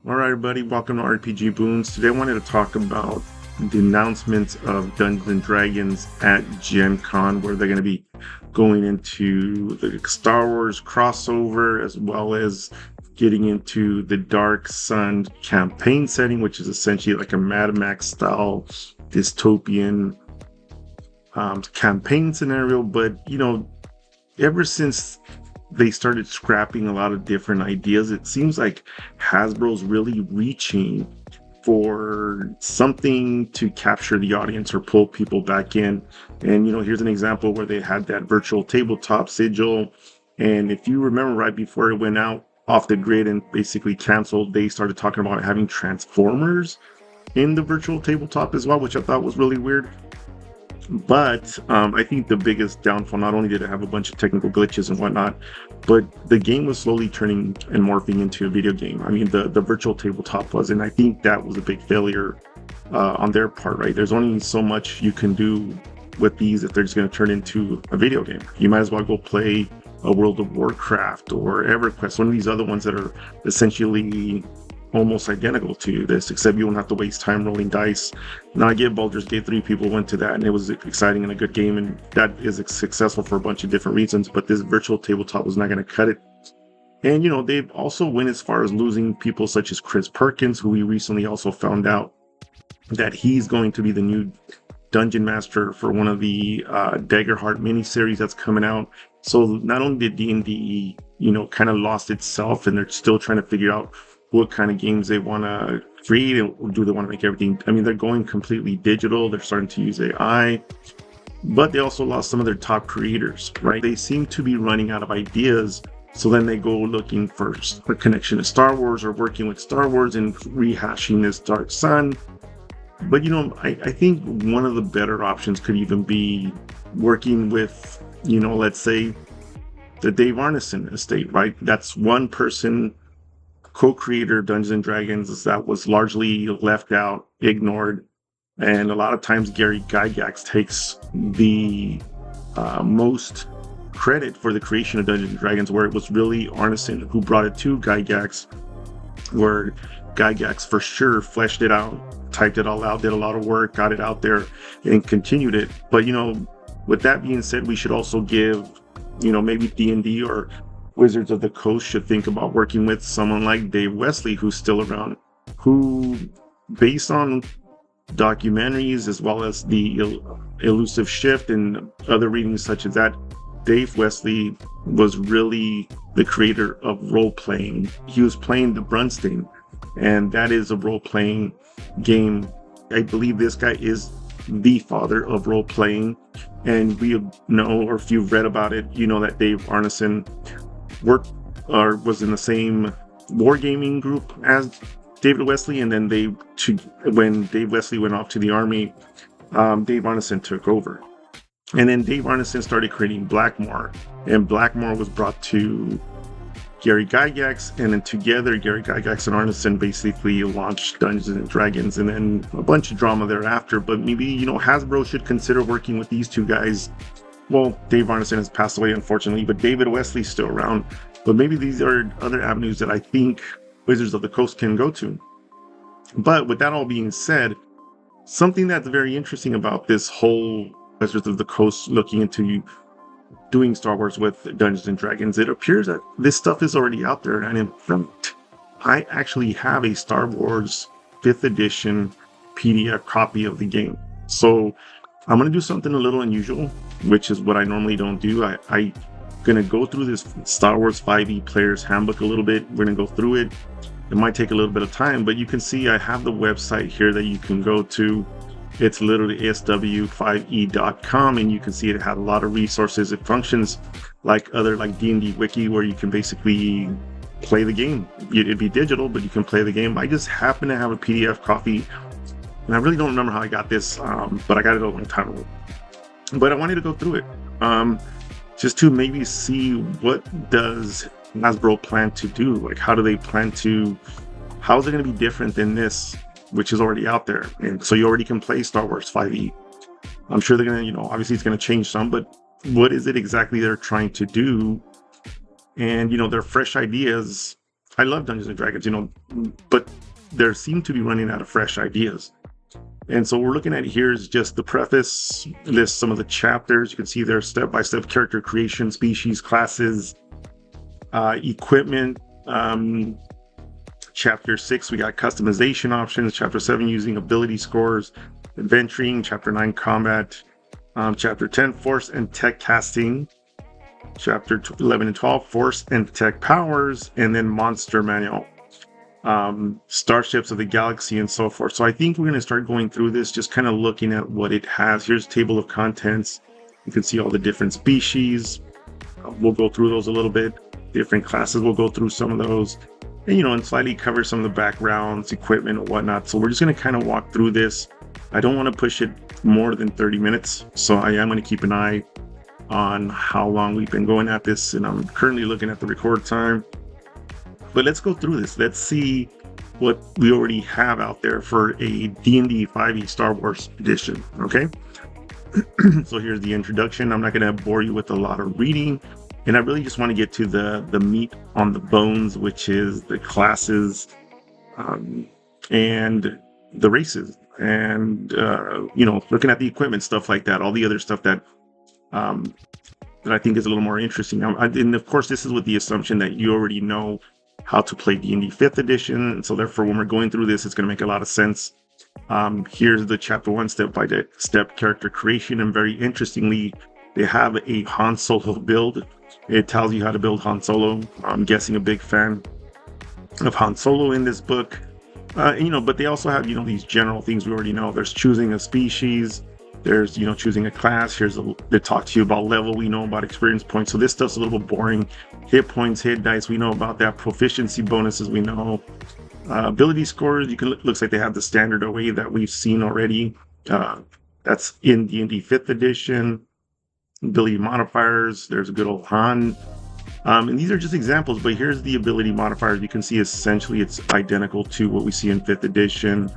All right, everybody, welcome to RPG Boons. Today I wanted to talk about the announcements of Dungeons and Dragons at Gen Con, where they're going to be going into the Star Wars crossover as well as getting into the Dark Sun campaign setting, which is essentially like a Mad Max style dystopian campaign scenario. But, ever since they started scrapping a lot of different ideas, it seems like Hasbro's really reaching for something to capture the audience or pull people back in. And here's an example where they had that virtual tabletop sigil. And if you remember, right before it went out off the grid and basically canceled, they started talking about having Transformers in the virtual tabletop as well, which I thought was really weird. But I think the biggest downfall, not only did it have a bunch of technical glitches and whatnot, but the game was slowly turning and morphing into a video game. I mean, the virtual tabletop was, and I think that was a big failure on their part, right? There's only so much you can do with these if they're just going to turn into a video game. You might as well go play a World of Warcraft or EverQuest, one of these other ones that are essentially almost identical to this, except you don't have to waste time rolling dice. Now, I get Baldur's Gate 3, people went to that and it was exciting and a good game, and that is successful for a bunch of different reasons, but this virtual tabletop was not going to cut it. And they've also went as far as losing people such as Chris Perkins, who we recently also found out that he's going to be the new dungeon master for one of the Daggerheart miniseries that's coming out. So not only did D&D kind of lost itself, and they're still trying to figure out what kind of games they want to create, and do they want to make everything? I mean, they're going completely digital. They're starting to use AI, but they also lost some of their top creators, right? They seem to be running out of ideas. So then they go looking for a connection to Star Wars or working with Star Wars and rehashing this Dark Sun. But, I think one of the better options could even be working with, let's say the Dave Arneson estate, right? That's one person, co-creator of Dungeons and Dragons, that was largely left out, ignored, and a lot of times Gary Gygax takes the most credit for the creation of Dungeons and Dragons, where it was really Arneson who brought it to Gygax, where Gygax for sure fleshed it out, typed it all out, did a lot of work, got it out there, and continued it. But with that being said, we should also give maybe D&D or Wizards of the Coast should think about working with someone like Dave Wesley, who's still around, who, based on documentaries as well as the Elusive Shift and other readings such as that, Dave Wesley was really the creator of role-playing. He was playing the Brunstain, and that is a role-playing game. I believe this guy is the father of role-playing, and we know, or if you've read about it, that Dave Arneson worked or was in the same wargaming group as David Wesley, and then when Dave Wesley went off to the army, Dave Arneson took over, and then Dave Arneson started creating Blackmoor, and Blackmoor was brought to Gary Gygax, and then together Gary Gygax and Arneson basically launched Dungeons and Dragons, and then a bunch of drama thereafter. But maybe Hasbro should consider working with these two guys. Well, Dave Arneson has passed away, unfortunately, but David Wesley's still around. But maybe these are other avenues that I think Wizards of the Coast can go to. But with that all being said, something that's very interesting about this whole Wizards of the Coast looking into doing Star Wars with Dungeons and Dragons, it appears that this stuff is already out there. And in fact, I actually have a Star Wars 5th edition PDF copy of the game. So I'm going to do something a little unusual, which is what I normally don't do. I'm going to go through this Star Wars 5e Player's Handbook a little bit. We're going to go through it. It might take a little bit of time, but you can see I have the website here that you can go to. It's literally sw5e.com, and you can see it has a lot of resources. It functions like D&D Wiki, where you can basically play the game. It'd be digital, but you can play the game. I just happen to have a PDF copy, and I really don't remember how I got this, but I got it a long time ago. But I wanted to go through it, just to maybe see what does Hasbro plan to do. Like, how do they plan to? How is it going to be different than this, which is already out there? And so you already can play Star Wars 5e. I'm sure they're going to, obviously it's going to change some, but what is it exactly they're trying to do? And their fresh ideas I love Dungeons and Dragons, but there seem to be running out of fresh ideas. And so what we're looking at here is just the preface, lists some of the chapters. You can see there step-by-step character creation, species, classes, equipment. Chapter 6, we got customization options. Chapter 7, using ability scores, adventuring. Chapter 9, combat. Chapter 10, force and tech casting. Chapter 11 and 12, force and tech powers. And then monster manual. Starships of the galaxy and so forth. So I think we're going to start going through this, just kind of looking at what it has. Here's a table of contents. You can see all the different species. We'll go through those a little bit. Different classes, we'll go through some of those. And slightly cover some of the backgrounds, equipment, and whatnot. So we're just going to kind of walk through this. I don't want to push it more than 30 minutes. So I am going to keep an eye on how long we've been going at this. And I'm currently looking at the record time. But let's go through this. Let's see what we already have out there for a D&D 5e Star Wars edition, okay? So here's the introduction. I'm not going to bore you with a lot of reading. And I really just want to get to the meat on the bones, which is the classes and the races. And, looking at the equipment, stuff like that, all the other stuff that I think is a little more interesting. And of course, this is with the assumption that you already know how to play D&D 5th edition. And so therefore, when we're going through this, it's going to make a lot of sense. Here's the chapter 1 step-by-step character creation. And very interestingly, they have a Han Solo build. It tells you how to build Han Solo. I'm guessing a big fan of Han Solo in this book. But they also have, these general things we already know. There's choosing a species. There's, choosing a class. They talk to you about level. We know about experience points. So this stuff's a little bit boring. Hit points, hit dice. We know about that. Proficiency bonuses. We know. Ability scores. Looks like they have the standard OA that we've seen already. That's in D&D 5th edition. Ability modifiers. There's a good old Han. And these are just examples, but here's the ability modifiers. You can see essentially it's identical to what we see in 5th edition.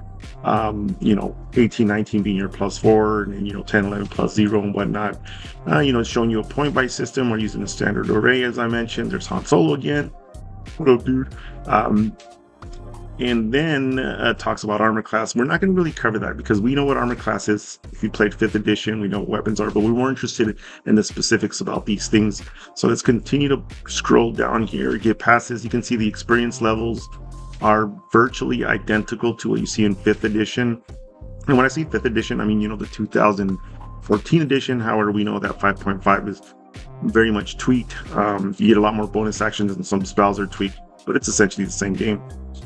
18, 19 being your +4, and 10, 11 +0 and whatnot. It's showing you a point by system. We're using a standard array, as I mentioned. There's Han Solo again. What up, dude? And then talks about armor class. We're not going to really cover that because we know what armor class is. If you played 5th edition, we know what weapons are, but we're more interested in the specifics about these things. So let's continue to scroll down here, get past this. You can see the experience levels are virtually identical to what you see in 5th edition. And when I say 5th edition, I mean, the 2014 edition. However, we know that 5.5 is very much tweaked. You get a lot more bonus actions and some spells are tweaked, but it's essentially the same game.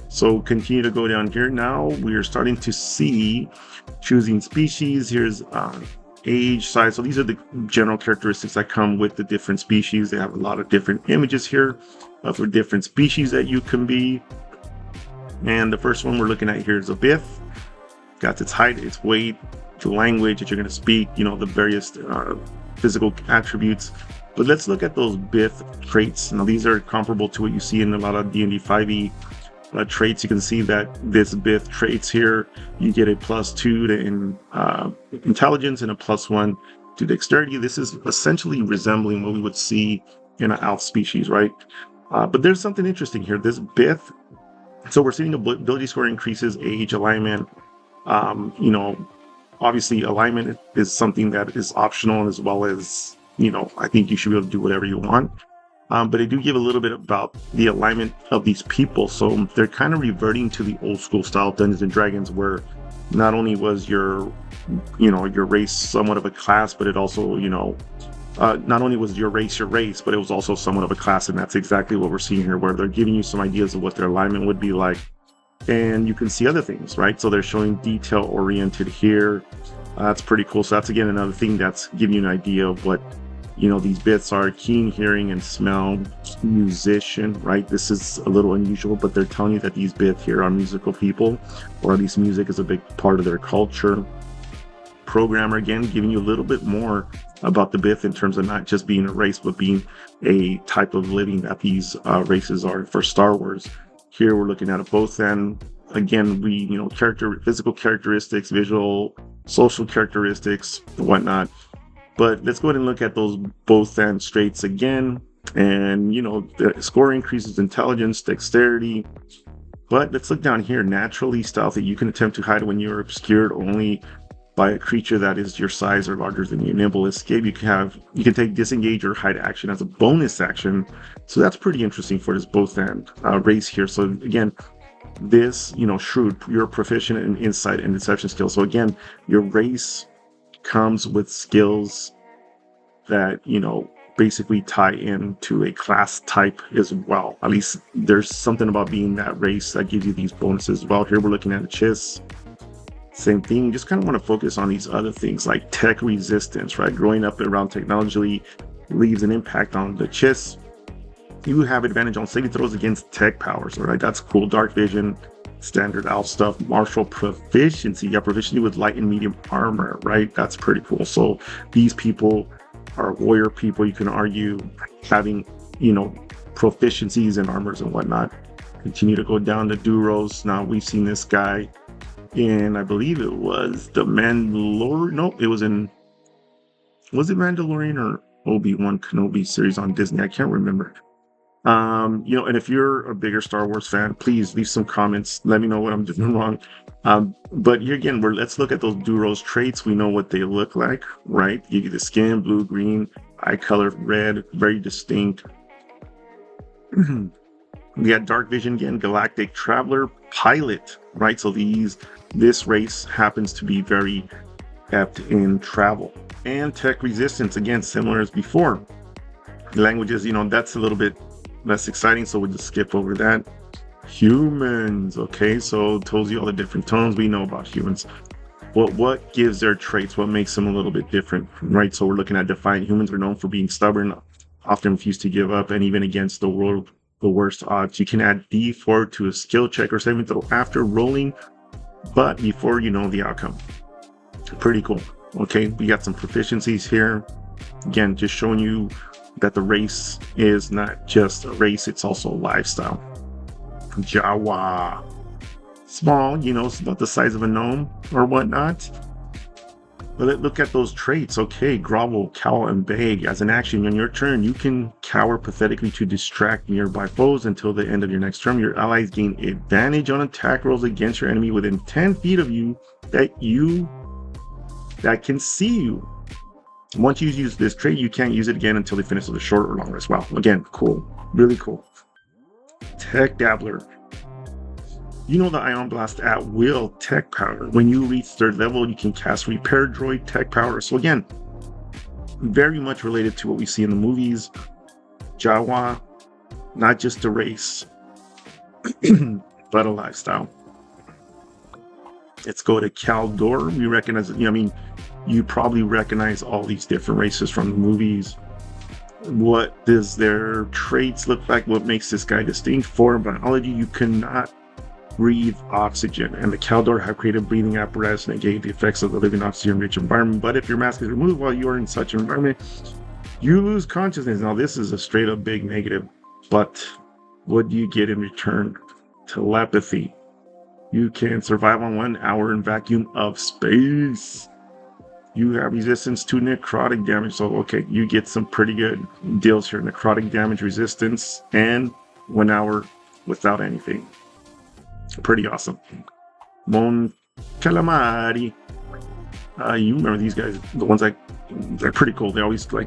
So continue to go down here. Now we are starting to see choosing species. Here's age, size. So these are the general characteristics that come with the different species. They have a lot of different images here for different species that you can be. And the first one we're looking at here is a Bith. Got its height, its weight, the language that you're going to speak, the various physical attributes. But let's look at those Bith traits. Now these are comparable to what you see in a lot of D&D 5e traits. You can see that this Bith traits here, you get a +2 to intelligence and a +1 to dexterity. This is essentially resembling what we would see in an elf species, right? But there's something interesting here. This Bith, so we're seeing ability score increases, age, alignment. Obviously alignment is something that is optional, as well as, I think you should be able to do whatever you want. But I do give a little bit about the alignment of these people. So they're kind of reverting to the old school style of Dungeons and Dragons, where not only was your race somewhat of a class, but it also, not only was your race, but it was also somewhat of a class. And that's exactly what we're seeing here, where they're giving you some ideas of what their alignment would be like. And you can see other things, right? So they're showing detail oriented here. That's pretty cool. So that's, again, another thing that's giving you an idea of what, these bits are: keen hearing and smell, musician, right? This is a little unusual, but they're telling you that these bits here are musical people, or at least music is a big part of their culture. Programmer, again, giving you a little bit more about the Bith in terms of not just being a race, but being a type of living that these races are for Star Wars. Here we're looking at a both end. Again, physical characteristics, visual, social characteristics, whatnot. But let's go ahead and look at those both end traits again. And, the score increases intelligence, dexterity. But let's look down here. Naturally stealthy. You can attempt to hide when you're obscured only by a creature that is your size or larger than you. Nimble escape. You can take disengage or hide action as a bonus action. So that's pretty interesting for this both and race here. So again, this, shrewd, you're proficient in insight and deception skills. So again, your race comes with skills that, basically tie into a class type as well. At least there's something about being that race that gives you these bonuses. Well, here we're looking at a chiss. Same thing. Just kind of want to focus on these other things like tech resistance, right? Growing up around technology leaves an impact on the chiss. You have advantage on saving throws against tech powers, all right? That's cool. Dark vision, standard elf stuff, martial proficiency. You have proficiency with light and medium armor, right? That's pretty cool. So these people are warrior people, you can argue, having, proficiencies in armors and whatnot. Continue to go down to Duros. Now we've seen this guy in, I believe it was the Mandalorian. No, was it Mandalorian or Obi-Wan Kenobi series on Disney? I can't remember. And if you're a bigger Star Wars fan, please leave some comments. Let me know what I'm doing wrong. But here again, let's look at those Duros traits. We know what they look like, right? You get the skin, blue, green, eye color, red, very distinct. We got dark vision again, galactic traveler, pilot, right? So this race happens to be very apt in travel. And tech resistance, again, similar as before. Languages, that's a little bit less exciting, so we'll just skip over that. Humans, okay, so it tells you all the different tones we know about humans. What gives their traits? What makes them a little bit different, right? So we're looking at defiant. Humans are known for being stubborn, often refuse to give up, and even against the worst odds. You can add D4 to a skill check or saving throw after rolling, but before you know the outcome. Pretty cool. Okay, we got some proficiencies here. Again, just showing you that the race is not just a race, it's also a lifestyle. Jawa. Small, it's about the size of a gnome or whatnot. But look at those traits. Okay, grovel, cower, and beg. As an action on your turn, you can cower pathetically to distract nearby foes until the end of your next turn. Your allies gain advantage on attack rolls against your enemy within 10 feet of you that can see you. Once you use this trait, you can't use it again until they finish with a short or long rest. Wow, again, cool. Really cool. Tech Dabbler. The Ion Blast at will tech power. When you reach 3rd level, you can cast Repair Droid tech power. So again, very much related to what we see in the movies. Jawa, not just a race, but a lifestyle. Let's go to Caldor. We recognize, you probably recognize all these different races from the movies. What does their traits look like? What makes this guy distinct? For biology, you cannot breathe oxygen, and the Caldor have created breathing apparatus to negate the effects of the living oxygen-rich environment. But if your mask is removed while you are in such an environment, you lose consciousness. Now, this is a straight-up big negative, but what do you get in return? Telepathy. You can survive on 1 hour in vacuum of space. You have resistance to necrotic damage. So, okay, you get some pretty good deals here. Necrotic damage resistance and 1 hour without anything. Pretty awesome. Mon Calamari. You remember these guys, the ones they're pretty cool. They always they're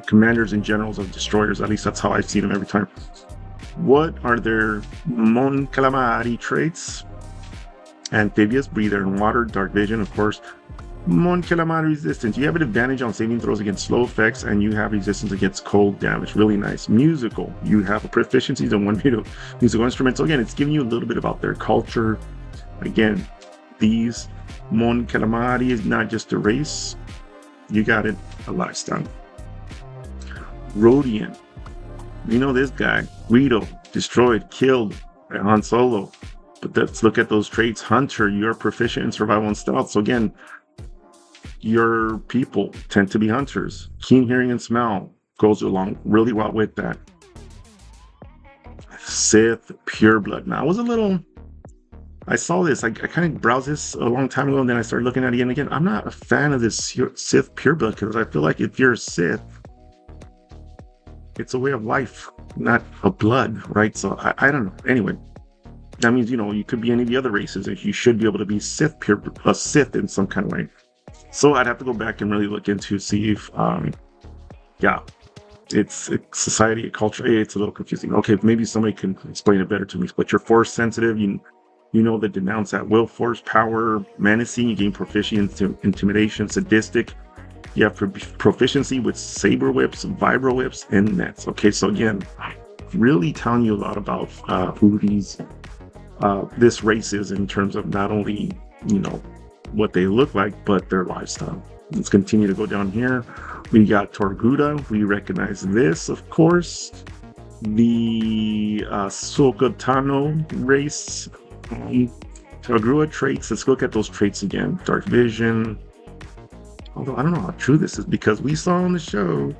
commanders and generals of destroyers. At least that's how I've seen them every time. What are their Mon Calamari traits? Amphibious, breather and water, dark vision, of course. Mon Calamari resistance. You have an advantage on saving throws against slow effects, and you have resistance against cold damage. Really nice. Musical. You have a proficiency in 1 musical instrument. So again, it's giving you a little bit about their culture. Again, these Mon Calamari is not just a race. You got it, a lifestyle. Rodian. This guy. Guido. Destroyed. Killed by Han Solo. But let's look at those traits. Hunter. You're proficient in survival and stealth. So again, your people tend to be hunters. Keen hearing and smell goes along really well with that. Sith pureblood. Now, I saw this. I kind of browsed this a long time ago, and then I started looking at it again. I'm not a fan of this Sith pureblood because I feel like if you're a Sith, It's a way of life, not a blood, right? So I don't know. Anyway, that means, you could be any of the other races. If you should be able to be a Sith in some kind of way. So I'd have to go back and really look into see if, yeah, it's society, culture. It's a little confusing. Okay, maybe somebody can explain it better to me. But you're force sensitive. You know the denounce at will, force, power, menacing. You gain proficiency in intimidation, sadistic. You have proficiency with saber whips, vibro whips, and nets. Okay, so again, really telling you a lot about who this race is in terms of not only what they look like, but their lifestyle. Let's continue to go down here. We got Torguda. We recognize this, of course. The Sokotano race. Torguda traits. Let's look at those traits again. Dark vision. Although I don't know how true this is because we saw on the show,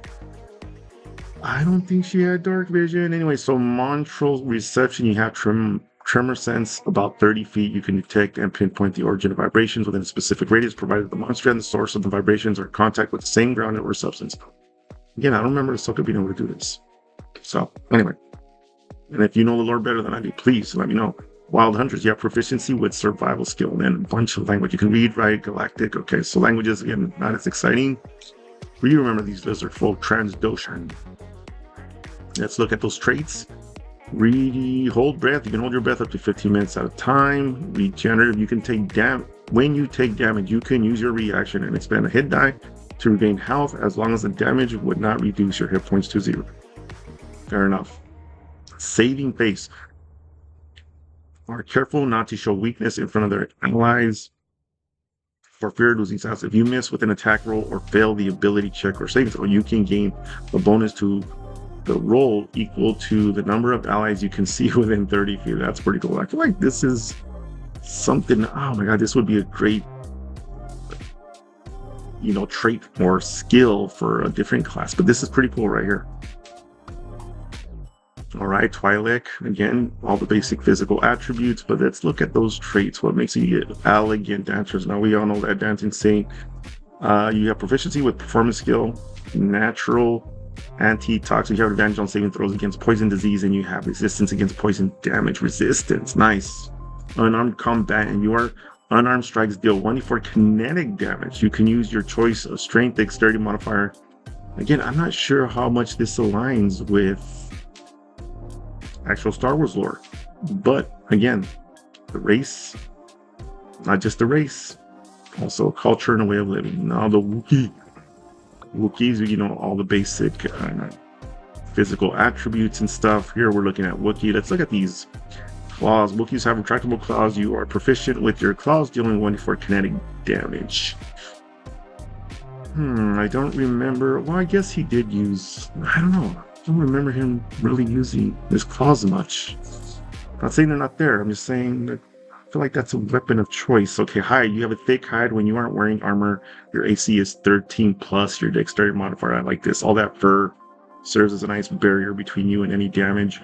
I don't think she had dark vision. Anyway, so Montral reception, you have tremor sense about 30 feet. You can detect and pinpoint the origin of vibrations within a specific radius, provided the monster and the source of the vibrations are in contact with the same ground or substance. Again, I don't remember Ahsoka being able to do this. So, anyway. And if you know the lore better than I do, please let me know. Wild Hunters, you have proficiency with survival skill and a bunch of language. You can read, write, galactic. Okay, so languages, again, not as exciting. But you remember these lizard folk, Transdoshan. Let's look at those traits. Hold breath. You can hold your breath up to 15 minutes at a time. Regenerative. You can take when you take damage, you can use your reaction and expend a hit die to regain health as long as the damage would not reduce your hit points to 0. Fair enough. Saving face. Are careful not to show weakness in front of their allies for fear of losing stats. If you miss with an attack roll or fail the ability check or saving throw, you can gain a bonus to the roll equal to the number of allies you can see within 30 feet. That's pretty cool. I feel like this is something, oh my god, this would be a great trait or skill for a different class, but this is pretty cool right here. All right, Twi'lek, again, all the basic physical attributes, but let's look at those traits. What makes you elegant dancers? Now, we all know that dancing saint. You have proficiency with performance skill, natural, anti-toxic. You have advantage on saving throws against poison disease, and you have resistance against poison damage. Resistance, nice. Unarmed combat, and your unarmed strikes deal 1d4 kinetic damage. You can use your choice of strength, dexterity modifier. Again, I'm not sure how much this aligns with actual Star Wars lore, but again, the race, not just the race, also a culture and a way of living. Now the Wookiees, all the basic physical attributes and stuff. Here we're looking at Wookiee. Let's look at these claws. Wookiees have retractable claws. You are proficient with your claws, dealing 1d4 kinetic damage. I don't remember. Well, I guess he did use, I don't know. I don't remember him really using his claws much. I'm not saying they're not there. I'm just saying that I feel like that's a weapon of choice. Okay, hide. You have a thick hide when you aren't wearing armor. Your AC is 13 plus your dexterity modifier. I like this. All that fur serves as a nice barrier between you and any damage.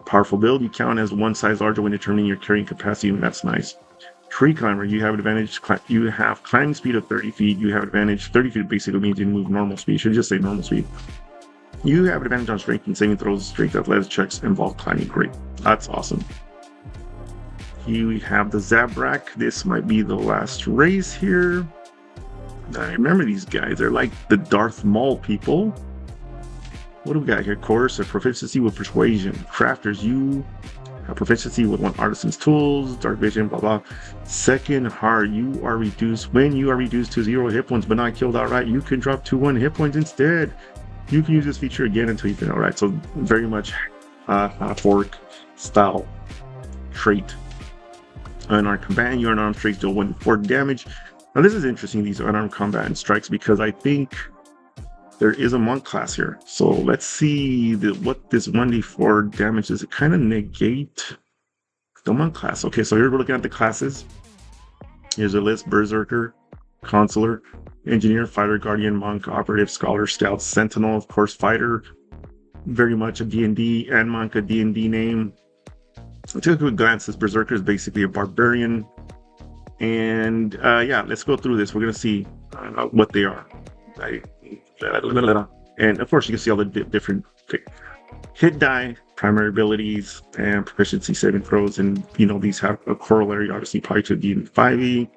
Powerful build. You count as one size larger when determining your carrying capacity, and that's nice. Tree climber. You have an advantage. You have climbing speed of 30 feet. You have advantage. 30 feet basically means you move normal speed. You should just say normal speed. You have an advantage on strength and saving throws. Strength athletics checks involve climbing. Great. That's awesome. Here we have the Zabrak. This might be the last race here. I remember these guys. They're like the Darth Maul people. What do we got here? Course of proficiency with persuasion. Crafters, you have proficiency with one artisan's tools. Dark vision, blah blah. Second heart, you are reduced when you are reduced to 0 hit points but not killed outright. You can drop to 1 hit points instead. You can use this feature again until you finish. Alright, so very much half-orc style trait. Unarmed combat, your unarmed strikes deal 1d4 damage. Now this is interesting, these unarmed combat and strikes, because I think there is a monk class here. So let's see what this 1d4 damage does. It kind of negate the monk class. Okay, so here we're looking at the classes. Here's a list: Berserker, Consular, Engineer, Fighter, Guardian, Monk, Operative, Scholar, Scout, Sentinel, of course, Fighter. Very much a D&D, and Monk, a D&D name. I took a quick glance. This Berserker is basically a barbarian. And yeah, let's go through this. We're going to see what they are. And of course, you can see all the different things. hit die, primary abilities, and proficiency saving throws. And, these have a corollary, obviously, probably to the 5e,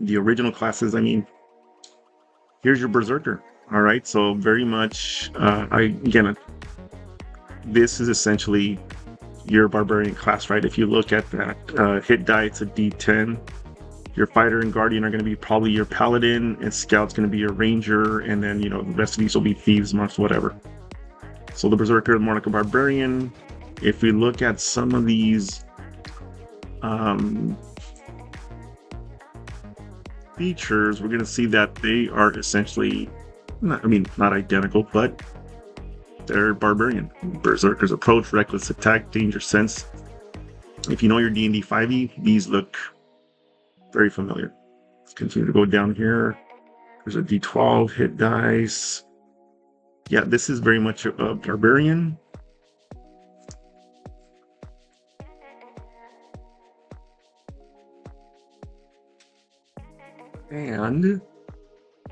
the original classes. I mean, here's your Berserker. All right. So very much, this is essentially your Barbarian class, right? If you look at that hit die, it's a D10. Your Fighter and Guardian are going to be probably your Paladin, and Scout's going to be your Ranger, and then, the rest of these will be Thieves, Monks, whatever. So the Berserker is more like a Barbarian. If we look at some of these features, we're going to see that they are essentially, not identical, but they're Barbarian. Berserker's approach, reckless attack, danger sense. If you know your D&D 5e, these look very familiar. Let's continue to go down here. There's a D12 hit dice. Yeah, this is very much a Barbarian. And,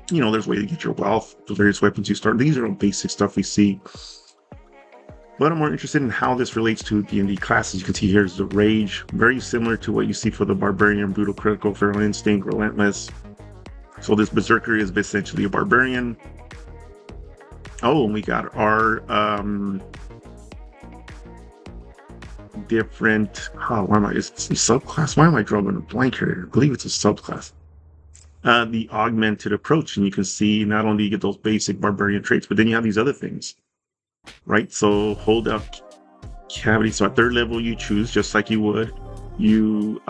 there's a way to get your wealth, the various weapons you start. These are all basic stuff we see. But I'm more interested in how this relates to D&D classes. You can see here's the Rage, very similar to what you see for the Barbarian, Brutal, Critical, Feral Instinct, Relentless. So this Berserker is essentially a Barbarian. Oh, and we got our different, it's a subclass. Why am I drawing a blank here? I believe it's a subclass. The Augmented Approach, and you can see not only you get those basic Barbarian traits, but then you have these other things. Right, so hold up cavity. So at 3rd level, you choose just like you would. You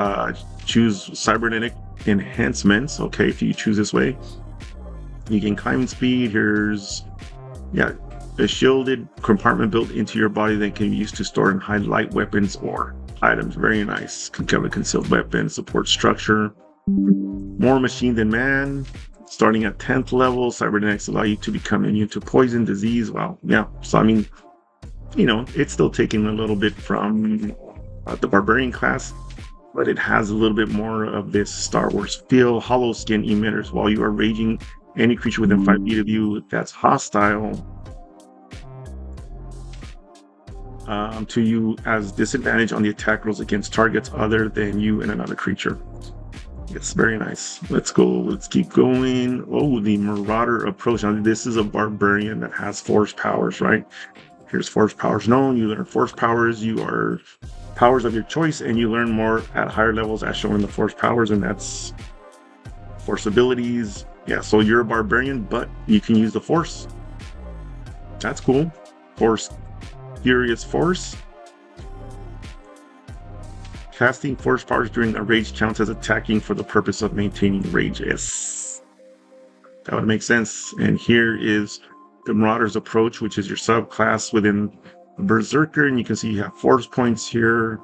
choose cybernetic enhancements. Okay, if you choose this way, you gain climbing speed. Here's a shielded compartment built into your body that can be used to store and hide light weapons or items. Very nice. Concealed weapon, support structure. More machine than man. Starting at 10th level, cybernetics allow you to become immune to poison, disease. Well, yeah. So, it's still taking a little bit from the Barbarian class, but it has a little bit more of this Star Wars feel. Hollow skin emitters. While you are raging, any creature within 5 feet of you that's hostile to you has disadvantage on the attack rolls against targets other than you and another creature. Yes, very nice. Let's keep going. Oh, the Marauder Approach. Now, this is a Barbarian that has force powers, right? Here's force powers known. You learn force powers. You are powers of your choice, and you learn more at higher levels as shown in the force powers, and that's force abilities. Yeah, so you're a Barbarian, but you can use the force. That's cool. Force, Furious Force. Casting force powers during a rage counts as attacking for the purpose of maintaining rage. Yes, that would make sense. And here is the Marauder's Approach, which is your subclass within Berserker. And you can see you have force points here,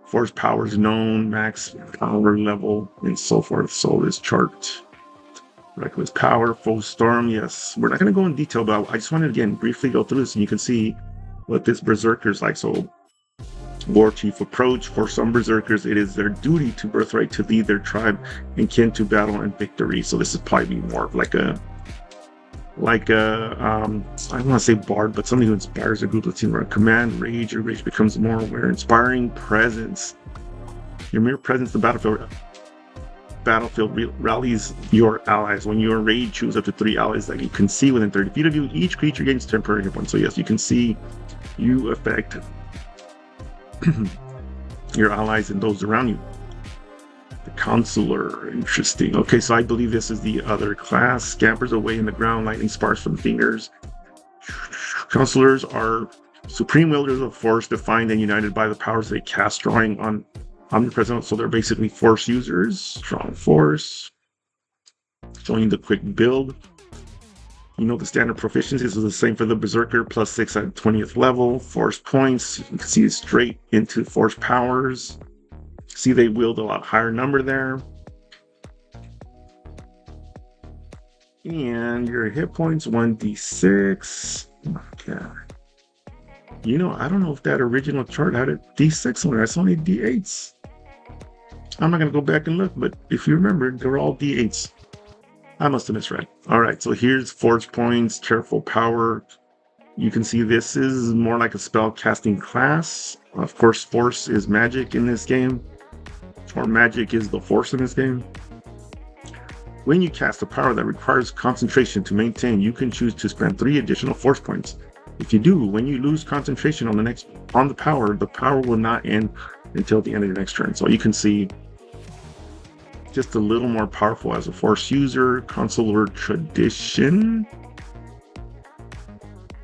force powers known, max power level, and so forth. So this chart. Reckless power, full storm. Yes, we're not going to go in detail, but I just wanted to again briefly go through this, and you can see what this Berserker is like. So War Chief Approach. For some Berserkers, it is their duty to birthright to lead their tribe and kin to battle and victory. So this is probably more of like a I don't want to say bard, but somebody who inspires a group. Let's see, command rage. Your rage becomes more aware. Inspiring presence. Your mere presence in the battlefield rallies your allies. When you are raid, choose up to 3 allies that you can see within 30 feet of you. Each creature gains temporary hit points. So yes, you can see you affect your allies and those around you. The Counselor, interesting. Okay, so I believe this is the other class. Scampers away in the ground, lightning sparks from fingers. Counselors are supreme wielders of force, defined and united by the powers they cast, drawing on omnipresent. So they're basically force users. Strong force. Showing the quick build. You know the standard proficiencies is the same for the Berserker, +6 at 20th level. Force points, you can see straight into force powers. See they wield a lot higher number there. And your hit points, 1d6. Okay. I don't know if that original chart had a d6 on there. It's only d8s. I'm not going to go back and look, but if you remember, they were all d8s. I must have misread. All right, so here's force points, careful power. You can see this is more like a spell casting class. Of course, force is magic in this game, or magic is the force in this game. When you cast a power that requires concentration to maintain, you can choose to spend 3 additional force points. If you do, when you lose concentration on the power will not end until the end of your next turn. So you can see just a little more powerful as a force user. Consular tradition.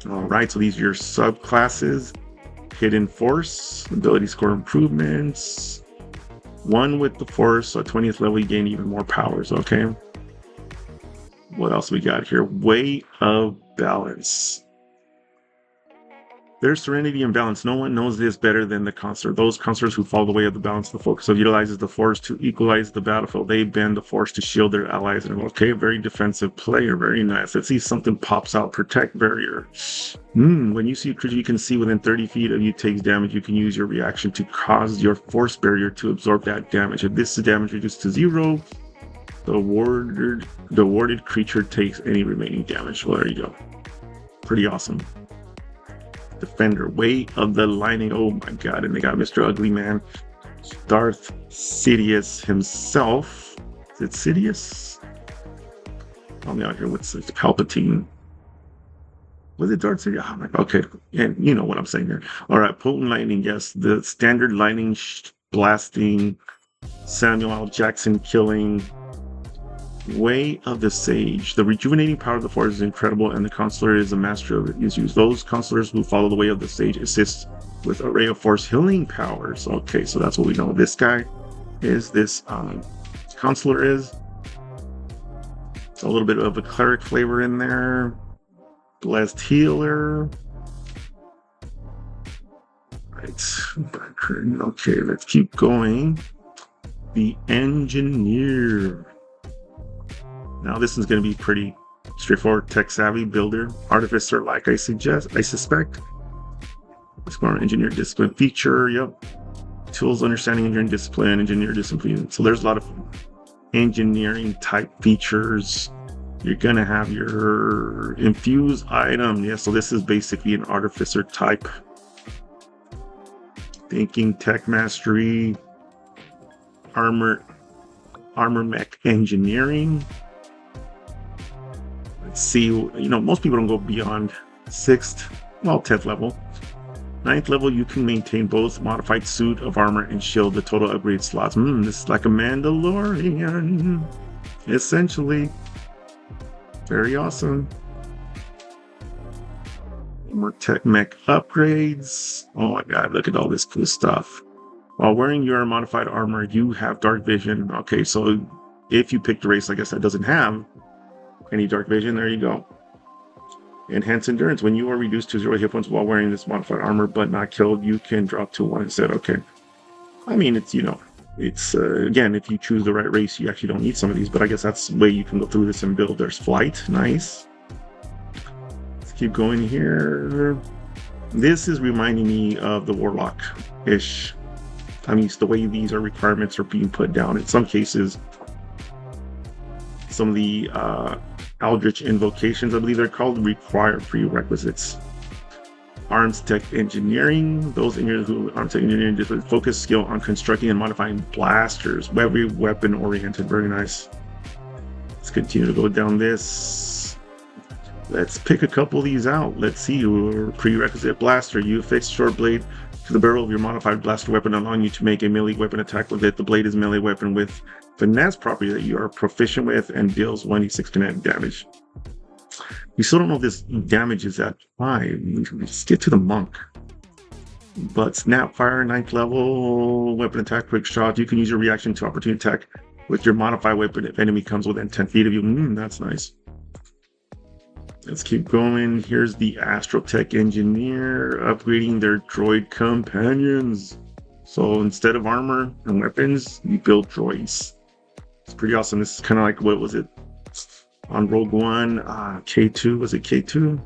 All right, so these are your subclasses. Hidden force, ability score improvements. 1 with the force, so 20th level you gain even more powers. Okay. What else we got here? Way of balance. There's serenity and balance. No one knows this better than the consular. Those consulars who follow the way of the balance, the focus of utilizes the force to equalize the battlefield. They bend the force to shield their allies. And okay, very defensive player. Very nice. Let's see something pops out. Protect barrier. When you see a creature you can see within 30 feet of you takes damage, you can use your reaction to cause your force barrier to absorb that damage. If this is damage reduced to 0, the awarded creature takes any remaining damage. Well, there you go. Pretty awesome. Defender, Way of the Lightning. Oh my god, and they got Mr. Ugly Man, Darth Sidious himself. Is it Sidious? Help me out here. What's this? Palpatine. Was it Darth Sidious? Oh my god. Okay, and you know what I'm saying here. All right, potent lightning. Yes, the standard lightning blasting, Samuel L. Jackson killing. Way of the Sage. The rejuvenating power of the force is incredible, and the consular is a master of its use. Those consulars who follow the way of the sage assist with array of force healing powers. Okay, so that's what we know. This guy is this consular is. A little bit of a cleric flavor in there. Blessed healer. Right. Okay, let's keep going. The engineer. Now this is going to be pretty straightforward. Tech savvy builder, artificer, like I suspect. Explore engineer discipline feature. Yep. Tools, understanding engineering discipline, engineer discipline. So there's a lot of engineering type features. You're going to have your infuse item. Yeah, so this is basically an artificer type. Thinking, tech mastery, armor mech engineering. See, most people don't go beyond 6th, 10th level. 9th level, you can maintain both modified suit of armor and shield. The total upgrade slots. This is like a Mandalorian, essentially. Very awesome. More tech mech upgrades. Oh my god, look at all this cool stuff. While wearing your modified armor, you have dark vision. Okay, so if you picked a race, I guess that doesn't have any dark vision, there you go. Enhanced endurance. When you are reduced to 0 hit points while wearing this modified armor but not killed, you can drop to 1 instead. Okay. I mean, it's again, if you choose the right race, you actually don't need some of these, but I guess that's the way you can go through this and build. There's flight. Nice. Let's keep going here. This is reminding me of the Warlock-ish. I mean, it's the way these requirements are being put down. In some cases, some of the Eldritch invocations, I believe they're called, require prerequisites. Arms tech engineering. Those engineers who arms tech engineering just focus skill on constructing and modifying blasters. Very weapon oriented. Very nice. Let's continue to go down this. Let's pick a couple of these out. Let's see. Prerequisite blaster. You affix short blade to the barrel of your modified blaster weapon, allowing you to make a melee weapon attack with it. The blade is a melee weapon with finesse property that you are proficient with and deals 1d6 kinetic damage. We still don't know if this damage is at 5. Let's get to the monk. But Snapfire, 9th level, weapon attack, quick shot. You can use your reaction to opportunity attack with your modified weapon if enemy comes within 10 feet of you. That's nice. Let's keep going. Here's the Astrotech Engineer upgrading their droid companions. So instead of armor and weapons, you build droids. It's pretty awesome. This is kind of like, what was it? On Rogue One, K2. Was it K2?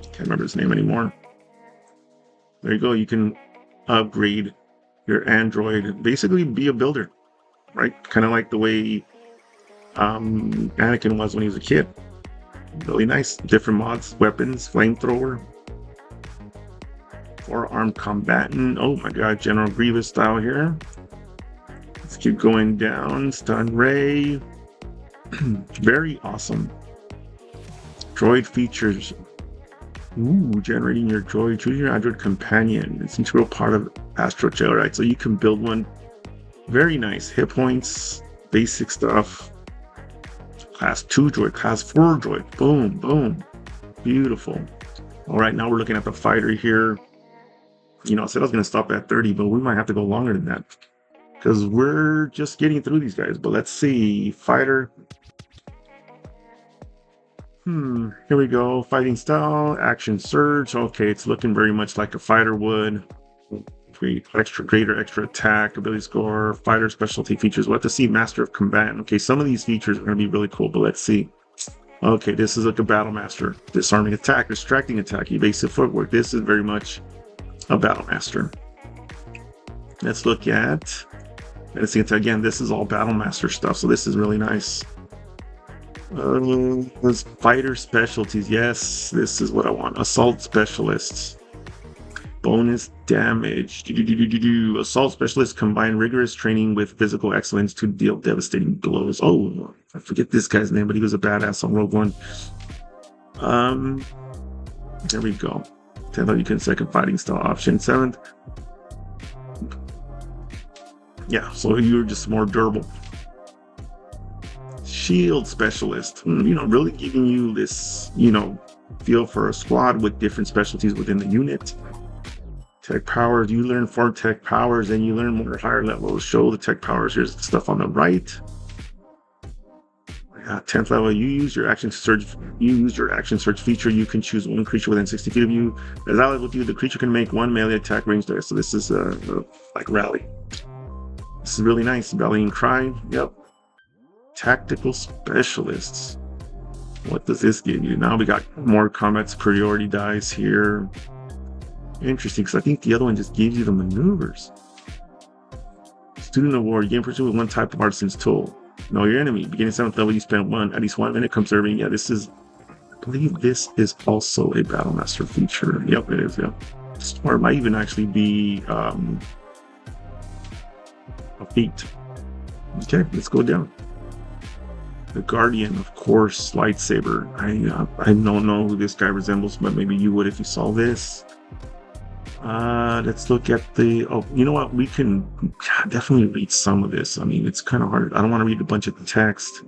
Can't remember his name anymore. There you go. You can upgrade your android. Basically be a builder, right? Kind of like the way Anakin was when he was a kid. Really nice. Different mods, weapons, flamethrower, four-armed combatant. Oh my god, General Grievous style here. Let's keep going down. Stun ray. Very awesome. Droid features. Ooh, generating your droid. Choose your android companion. It's an integral part of Astro Jail, right? So you can build one. Very nice. Hit points, basic stuff. Class 2 droid, class 4 droid. Boom, boom. Beautiful. All right, now we're looking at the fighter here. You know, I said I was going to stop at 30, but we might have to go longer than that because we're just getting through these guys. But let's see. Fighter. Here we go. Fighting style, action surge. Okay, it's looking very much like a fighter would. Greater extra attack, ability score, fighter specialty features. We'll have to see Master of Combatant. Okay, some of these features are going to be really cool, but let's see. Okay, this is like a Battle Master. Disarming attack, distracting attack, evasive footwork. This is very much a Battle Master. Let's look at. Let's see. Again, this is all Battle Master stuff, so this is really nice. Fighter specialties. Yes, this is what I want. Assault specialists. Bonus damage. Assault specialists combine rigorous training with physical excellence to deal devastating blows. Oh, I forget this guy's name, but he was a badass on Rogue One. There we go. 10th, you can second fighting style option. 7th. Yeah, so you're just more durable. Shield specialist, really giving you this, feel for a squad with different specialties within the unit. Tech powers, you learn 4 tech powers and you learn more higher levels. Show the tech powers. Here's the stuff on the right. 10th level, you use your action search feature. You can choose one creature within 60 feet of you. As allied with you, the creature can make 1 melee attack range there. So this is like rally. This is really nice. Rallying cry. Yep. Tactical specialists. What does this give you? Now we got more combat superiority dice here. Interesting, because I think the other one just gives you the maneuvers. Student of war, you gain pursuit with 1 type of artisan's tool. Know your enemy. Beginning 7th level, you spend at least 1 minute conserving. Yeah, this is, I believe this is also a Battle Master feature. Yep, it is, yeah. Or it might even actually be a feat. Okay, let's go down. The Guardian, of course, lightsaber. I don't know who this guy resembles, but maybe you would if you saw this. Let's look at the. Oh, you know what? We can definitely read some of this. I mean, it's kind of hard. I don't want to read a bunch of the text.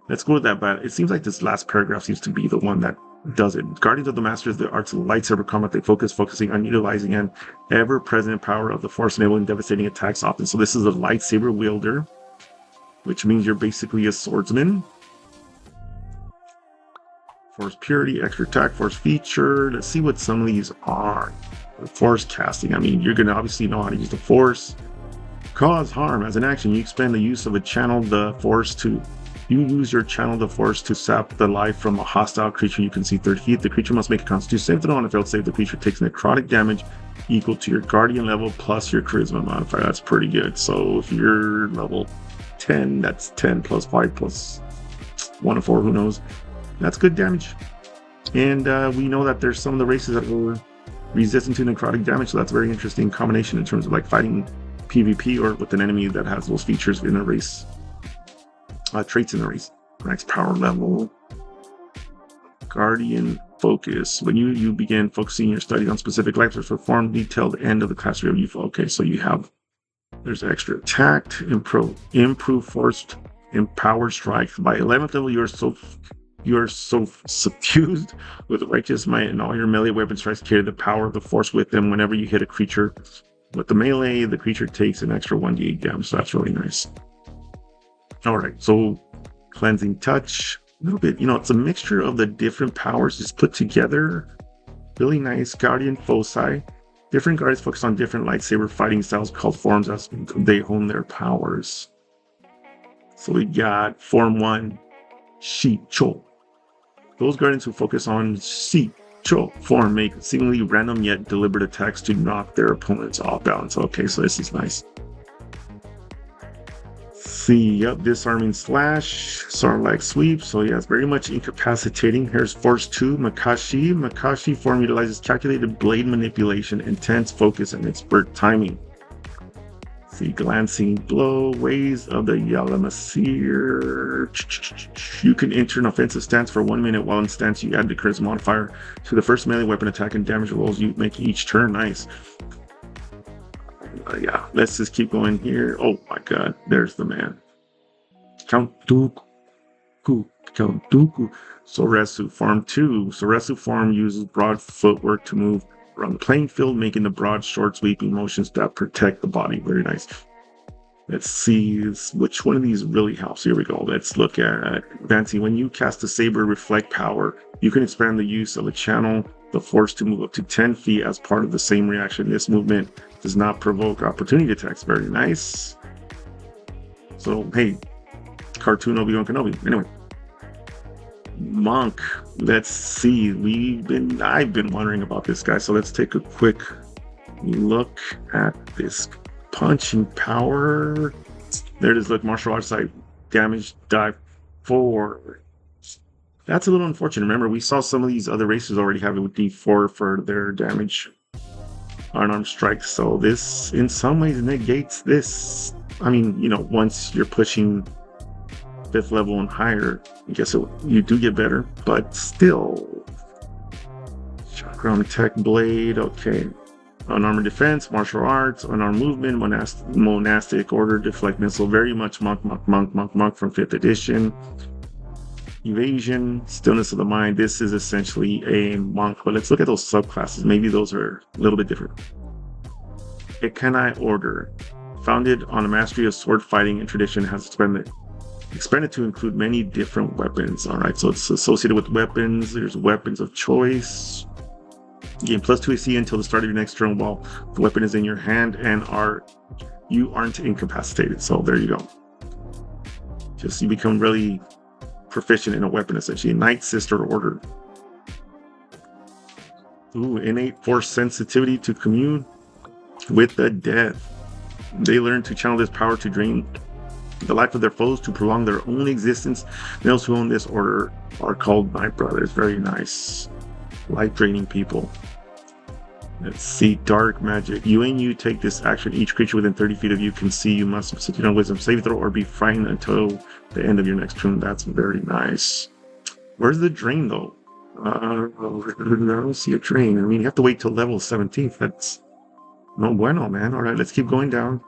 Let's go with that. But it seems like this last paragraph seems to be the one that does it. Guardians of the Masters, the arts of lightsaber combat. They focusing on utilizing an ever-present power of the Force, enabling devastating attacks often. So this is a lightsaber wielder, which means you're basically a swordsman. Force purity, extra attack, force feature. Let's see what some of these are. Force casting. I mean, you're going to obviously know how to use the force. Cause harm. As an action, you expend the use of a channel the force to. You use your channel the force to sap the life from a hostile creature you can see 30 feet. The creature must make a constitution save throw. On a failed save, the creature takes necrotic damage equal to your guardian level plus your charisma modifier. That's pretty good. So if you're level 10, that's 10 plus 5 plus 1 or 4, who knows. That's good damage. And we know that there's some of the races that were resistant to necrotic damage, so that's a very interesting combination in terms of like fighting PvP or with an enemy that has those features in a race. Traits in the race. Max power level. Guardian focus. When you begin focusing your studies on specific lightsabers, perform detailed end of the class review. Okay, so you have, there's extra attack, improve forced, empowered strike. By 11th level, you are so suffused with righteous might, and all your melee weapon strikes carry the power of the force with them. Whenever you hit a creature with the melee, the creature takes an extra 1d8 damage. So that's really nice. All right, so cleansing touch, a little bit, it's a mixture of the different powers just put together. Really nice. Guardian foci. Different guardians focus on different lightsaber fighting styles called forms as they hone their powers. So we got Form 1, Shi Cho. Those guardians who focus on Shi Cho form make seemingly random yet deliberate attacks to knock their opponents off balance. Okay, so this is nice. see. Yep, disarming slash, Sarlacc sweep. So yeah, it's very much incapacitating. Here's Force 2, Makashi. Makashi form utilizes calculated blade manipulation, intense focus, and expert timing. See, glancing blow, ways of the Yalamaseer. You can enter an offensive stance for 1 minute. While in stance, you add the charisma modifier to the first melee weapon attack and damage rolls you make each turn. Nice. Yeah, let's just keep going here. Oh my god, there's the man. Count Dooku. Soresu Form 2. Soresu Form uses broad footwork to move around the playing field, making the broad, short, sweeping motions that protect the body. Very nice. Let's see which one of these really helps. Here we go. Let's look at advancing. When you cast a Saber Reflect power, you can expand the use of a channel, the force to move up to 10 feet as part of the same reaction. This movement does not provoke opportunity attacks. Very nice. So, hey, cartoon Obi-Wan Kenobi. Anyway. Monk. Let's see. I've been wondering about this guy, so let's take a quick look at this punching power. There it is. Look, martial arts side damage die 4. That's a little unfortunate. Remember, we saw some of these other races already have it with D4 for their damage unarmed strikes. So this, in some ways, negates this. I mean, once you're pushing 5th level and higher, I guess you do get better, but still. Chakram Tech Blade, okay. Unarmored defense, martial arts, unarmed movement, monastic order, deflect missile, very much monk from 5th edition. Evasion, stillness of the mind. This is essentially a monk, but let's look at those subclasses. Maybe those are a little bit different. Ekanai Order, founded on a mastery of sword fighting and tradition, has expanded to include many different weapons. All right, so it's associated with weapons. There's weapons of choice. Gain +2 AC until the start of your next turn while the weapon is in your hand and you aren't incapacitated. So there you go. You become really proficient in a weapon, essentially. Night Sister Order. Ooh, innate force sensitivity to commune with the dead. They learn to channel this power to drain the life of their foes to prolong their own existence. Those who own this order are called Night Brothers. Very nice. Life draining people. Let's see. Dark magic. You take this action. Each creature within 30 feet of you can see. You must succeed on wisdom save throw or be frightened until the end of your next turn. That's very nice. Where's the drain though? I don't see a drain. I mean, you have to wait till level 17th. That's no bueno, man. All right, let's keep going down.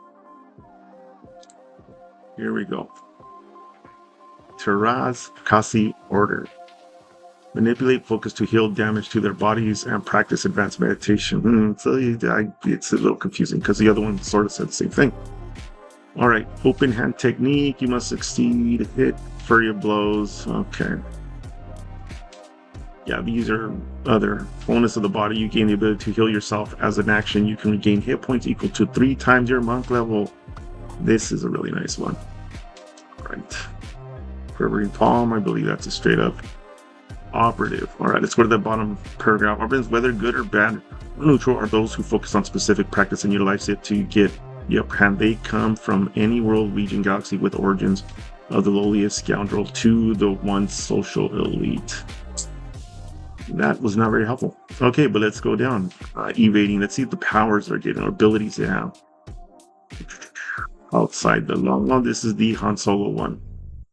Here we go. Taraz Kasi Order. Manipulate focus to heal damage to their bodies and practice advanced meditation. So it's a little confusing because the other one sort of said the same thing. All right, open hand technique. You must succeed. Hit furry blows. Okay. Yeah, these are other bonus of the body. You gain the ability to heal yourself as an action. You can regain hit points equal to 3 times your monk level. This is a really nice one. All right. Quivering Palm, I believe that's a straight up operative. All right, let's go to the bottom paragraph. Operatives, whether good or bad or neutral, are those who focus on specific practice and utilize it to get the upper hand. They come from any world, region, galaxy with origins of the lowliest scoundrel to the once social elite. That was not very helpful. Okay, but let's go down. Evading. Let's see what the powers they're getting or abilities they have. Outside the long one, this is the Han Solo one.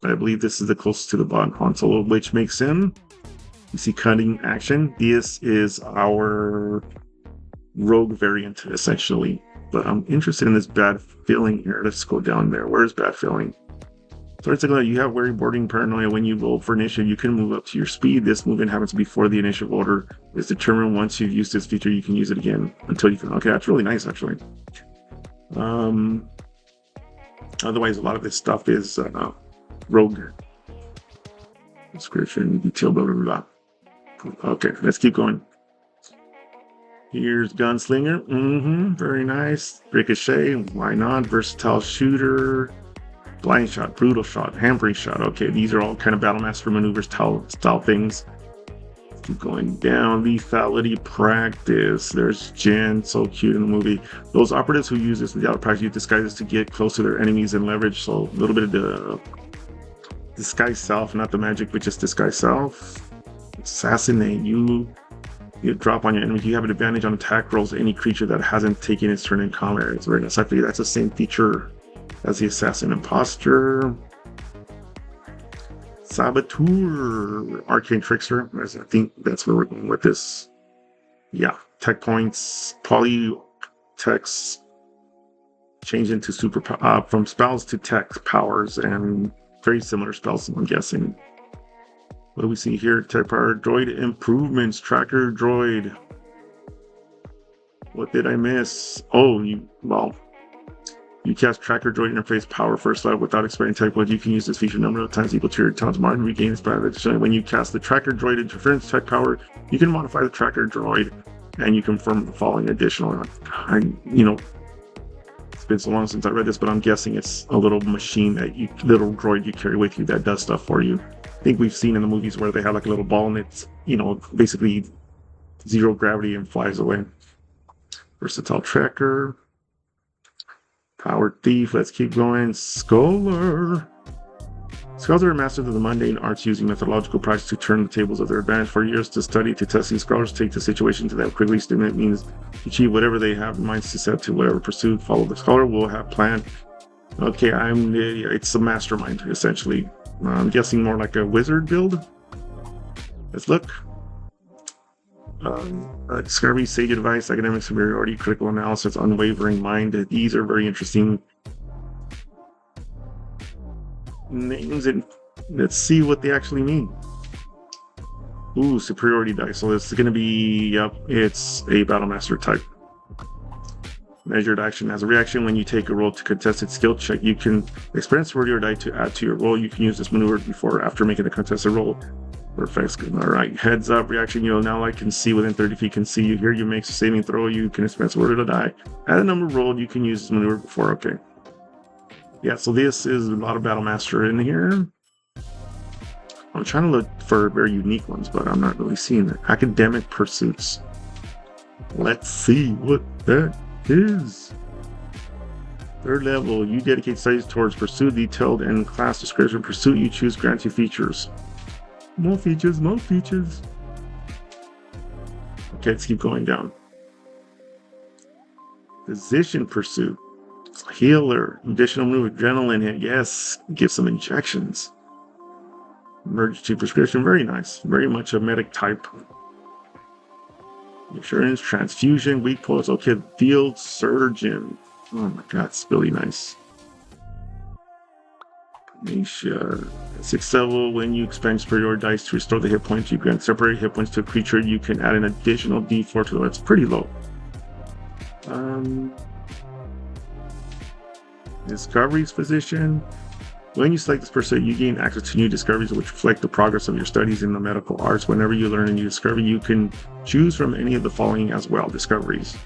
I believe this is the closest to the bottom Han Solo, which makes him. You see cutting action. This is our rogue variant, essentially. But I'm interested in this bad feeling here. Let's go down there. Where's bad feeling? So it's like you have wary boarding paranoia. When you roll for initiative, you can move up to your speed. This movement happens before the initiative order is determined. Once you've used this feature, you can use it again until you can. Okay, that's really nice, actually. Otherwise, a lot of this stuff is rogue. Description, detail, blah, blah, blah. Okay, let's keep going. Here's Gunslinger. Very nice. Ricochet, why not? Versatile Shooter. Blind Shot, Brutal Shot, Hampering Shot. Okay, these are all kind of Battle Master maneuvers style things. Keep going down. Lethality practice. There's Jen, so cute in the movie. Those operatives who use this without practice use disguises to get close to their enemies and leverage. So a little bit of the disguise self, not the magic, but just disguise self. Assassinate. You drop on your enemy. You have an advantage on attack rolls any creature that hasn't taken its turn in combat. It's very nice. I figure that's the same feature as the assassin imposter. Saboteur, arcane trickster. I think that's where we're going with this. Yeah, tech points, poly techs change into super from spells to tech powers and very similar spells. I'm guessing. What do we see here? Tech power droid improvements, tracker droid. What did I miss? Oh, you cast tracker droid interface power first level without expiring tech points. You can use this feature number of times equal to your talent's mark and regain its power. Additionally, when you cast the tracker droid interference tech power, you can modify the tracker droid and you confirm the following additional. It's been so long since I read this, but I'm guessing it's a little machine little droid you carry with you that does stuff for you. I think we've seen in the movies where they have like a little ball and it's, basically zero gravity and flies away. Versatile tracker. Power thief, let's keep going. Scholar. Scholars are masters of the mundane arts using methodological practice to turn the tables of their advantage. For years to study, to test these scholars take the situation to them quickly. Student means achieve whatever they have in mind to set to whatever pursuit. Follow the scholar will have planned. Okay, it's a mastermind, essentially. I'm guessing more like a wizard build. Let's look. Discovery, sage advice, academic superiority, critical analysis, unwavering mind. These are very interesting names, and let's see what they actually mean. Ooh, superiority dice. So this is going to be, it's a Battlemaster type. Measured action. As a reaction, when you take a roll to contested skill check, you can experience superiority die to add to your roll. You can use this maneuver before or after making a contested roll. Perfect. All right. Heads up reaction. Now I can see within 30 feet. Can see you here. You make a saving throw. You can experience word to die. Add a number rolled. You can use this maneuver before. Okay. Yeah. So this is a lot of Battlemaster in here. I'm trying to look for very unique ones, but I'm not really seeing it. Academic pursuits. Let's see what that is. Third level. You dedicate studies towards pursuit detailed in class description. Pursuit you choose grants you features. More features, more features. Okay, let's keep going down. Physician pursuit. Healer. Additional move. Adrenaline hit. Yes. Give some injections. Emergency prescription. Very nice. Very much a medic type. Insurance. Transfusion. Weak pulse. Okay. Field surgeon. Oh my god. It's really nice. Nisha. 6th level, when you expend superior dice to restore the hit points, you grant separate hit points to a creature. You can add an additional d4 to it. It's pretty low. Discoveries physician. When you select this person, you gain access to new discoveries which reflect the progress of your studies in the medical arts. Whenever you learn a new discovery, you can choose from any of the following as well. Discoveries.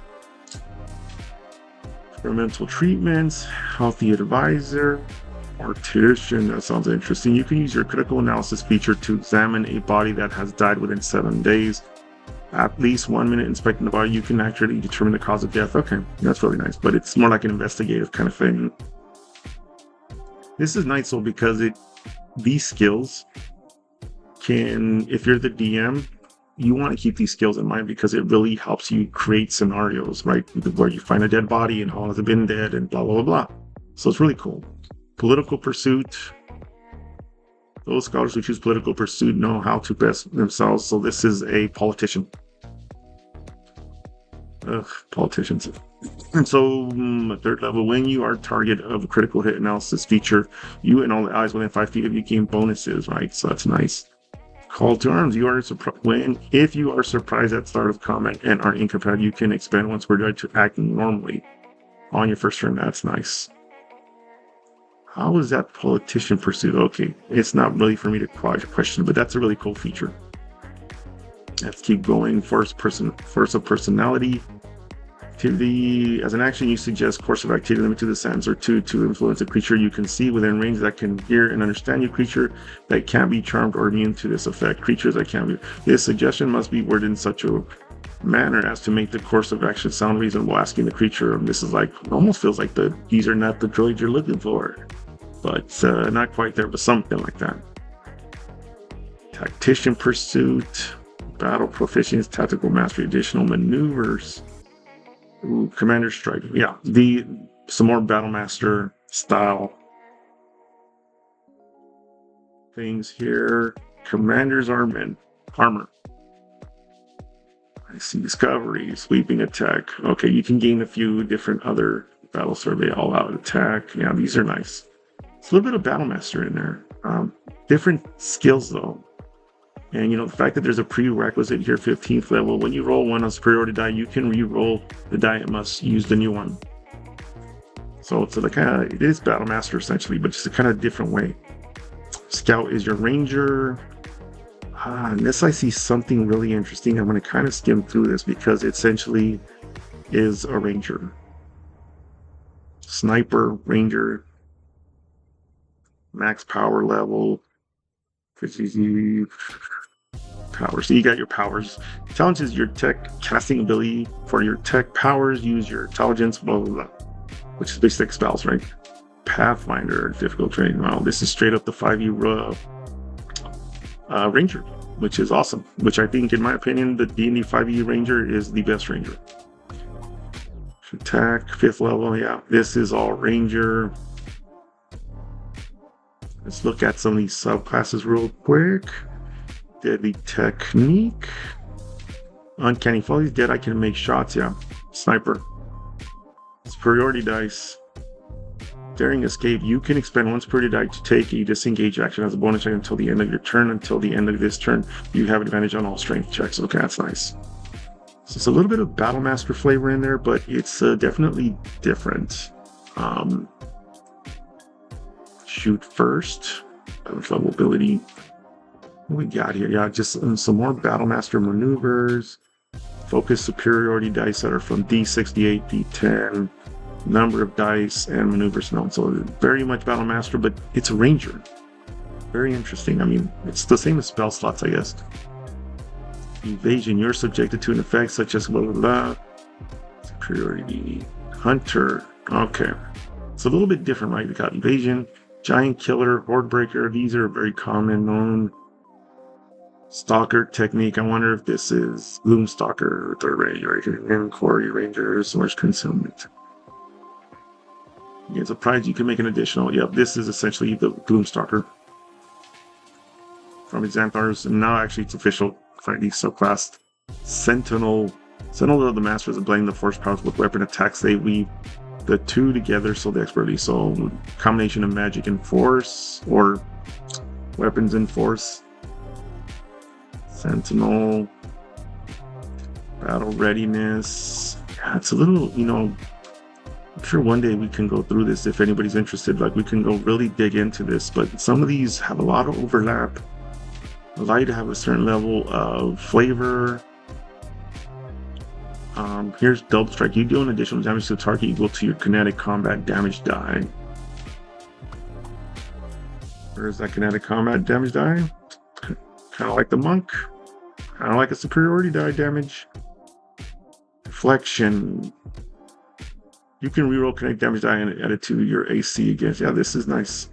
Experimental treatments, healthy advisor, Mortician. That sounds interesting. You can use your critical analysis feature to examine a body that has died within 7 days. At least 1 minute inspecting the body, you can accurately determine the cause of death. Okay, that's really nice, but it's more like an investigative kind of thing. This is nice though because these skills can, if you're the DM, you want to keep these skills in mind because it really helps you create scenarios, right? Where you find a dead body and how long has it been dead and blah, blah, blah, blah. So it's really cool. Political pursuit. Those scholars who choose political pursuit know how to best themselves. So this is a politician. Politicians. And so, third level, when you are target of a critical hit analysis feature, you and all the allies within 5 feet of you gain bonuses, right? So that's nice. Call to arms. If you are surprised at start of combat and are incompatible, you can expend once per die to act normally on your first turn. That's nice. How is that politician pursuit? Okay, it's not really for me to question, but that's a really cool feature. Let's keep going. Force of personality. activity. As an action, you suggest course of activity limited to the sentence or two to influence a creature you can see within range that can hear and understand your creature that can't be charmed or immune to this effect. Creatures that can't be. This suggestion must be worded in such a manner as to make the course of action sound reasonable, asking the creature. This is like, almost feels like these are not the droids you're looking for, but not quite there, but something like that. Tactician pursuit, battle proficiency, tactical mastery, additional maneuvers. Ooh, commander strike. Yeah, some more battle master style things here. Commander's armor. I see discovery, sweeping attack. Okay, you can gain a few different other battle survey, all out attack. Yeah, these are nice. It's a little bit of battle master in there. Different skills though. And the fact that there's a prerequisite here, 15th level, when you roll one on superiority die, you can re-roll the die and must use the new one. So it's like it is battle master essentially, but just a kind of different way. Scout is your ranger. And this I see something really interesting. I'm going to kind of skim through this because it essentially is a ranger. Sniper, ranger, max power level, power. So you got your powers. Challenge is your tech casting ability. For your tech powers, use your intelligence, blah, blah, blah, which is basic spells, right? Pathfinder, difficult training. Wow, this is straight up the 5e ranger, which is awesome. Which I think, in my opinion, the D&D 5e ranger is the best ranger. Attack, 5th level. Yeah, this is all ranger. Let's look at some of these subclasses real quick. Deadly technique. Uncanny follies. Dead, I can make shots. Yeah. Sniper. Superiority dice. Daring escape. You can expend one superiority die to take a disengage action as a bonus action until the end of your turn. Until the end of this turn, you have advantage on all strength checks. Okay, that's nice. So it's a little bit of battle master flavor in there, but it's definitely different. Shoot first. Level ability. What we got here? Yeah, just some more battle master maneuvers. Focus superiority dice that are from D68, D10. Number of dice and maneuvers known. So very much battle master, but it's a ranger. Very interesting. I mean, it's the same as spell slots, I guess. Evasion. You're subjected to an effect such as blah blah blah. Superiority. Hunter. Okay. It's a little bit different, right? We got evasion. Giant killer, horde breaker, these are very common known. Stalker technique, I wonder if this is Gloom Stalker, third ranger, and Quarry Ranger, Source Concealment. Yeah, it's a prize you can make an additional. Yep, this is essentially the Gloom Stalker. From Xanthar's, and now actually it's official. Finally, subclass Sentinel. Sentinel of the Masters of blending the force powers with weapon attacks. They weave the two together, so the expertly. So combination of magic and force, or weapons and force. Sentinel. Battle readiness. Yeah, it's a little, I'm sure one day we can go through this if anybody's interested. Like, we can go really dig into this, but some of these have a lot of overlap. Allow you to have a certain level of flavor. Here's double strike. You deal an additional damage to the target equal to your kinetic combat damage die. Where's that kinetic combat damage die? Kind of like the monk. Kind of like a superiority die damage. Deflection. You can reroll kinetic damage die and add it to your AC against. Yeah, this is nice.